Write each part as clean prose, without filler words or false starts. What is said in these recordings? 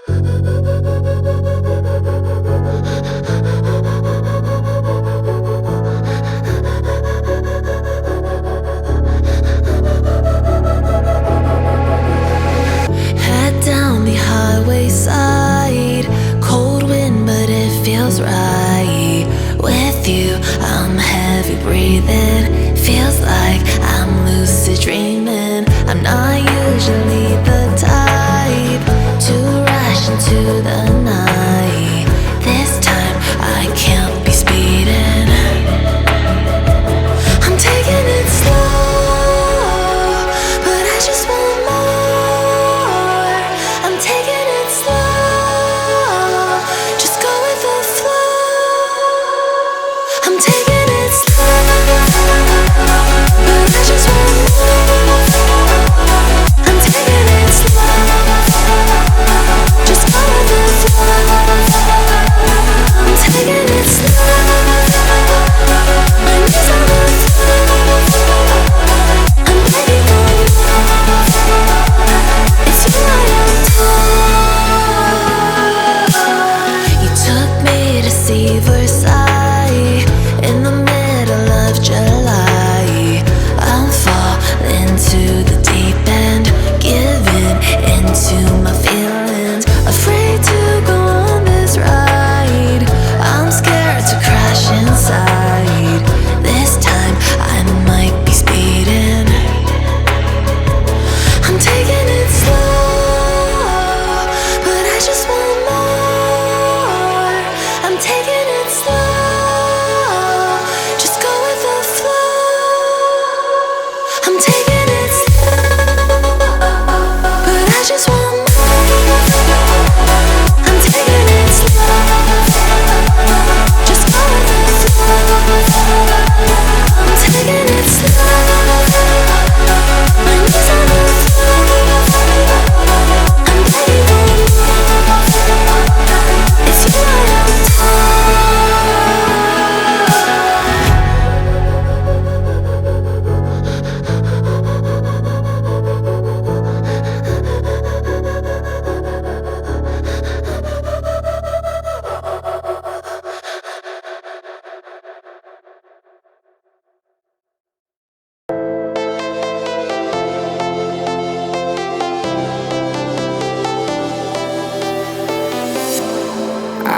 Head down the highway side, cold wind, but it feels right. With you, I'm heavy breathing. Feels like I'm lucid dreaming. I'm not usually the type to rush into the night. This time I can't be speeding. I'm taking it slow, but I just want more. I'm taking it slow, just go with the flow. I'm taking it slow, but I just want more. I'm taking it slow, just go with the flow. I'm taking it slow, my knees on the floor. I'm begging for more. It's you I adore. You took me to see Versailles in the middle of July. I'm falling to the deep end, giving into my feelings. Afraid to go on this ride. I'm scared to crash inside. This time I might be speeding. I'm taking it slow, but I just want more. I'm taking it slow, just go with the flow. I'm taking it slow, but I just want more. I'm taking it slow, just go with the flow. I'm taking it slow, my knees on the floor. I'm begging for more. It's you I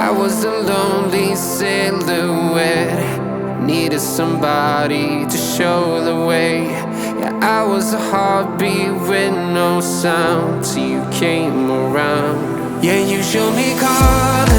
I was a lonely silhouette, needed somebody to show the way. Yeah, I was a heartbeat with no sound till you came around. Yeah, you showed me color,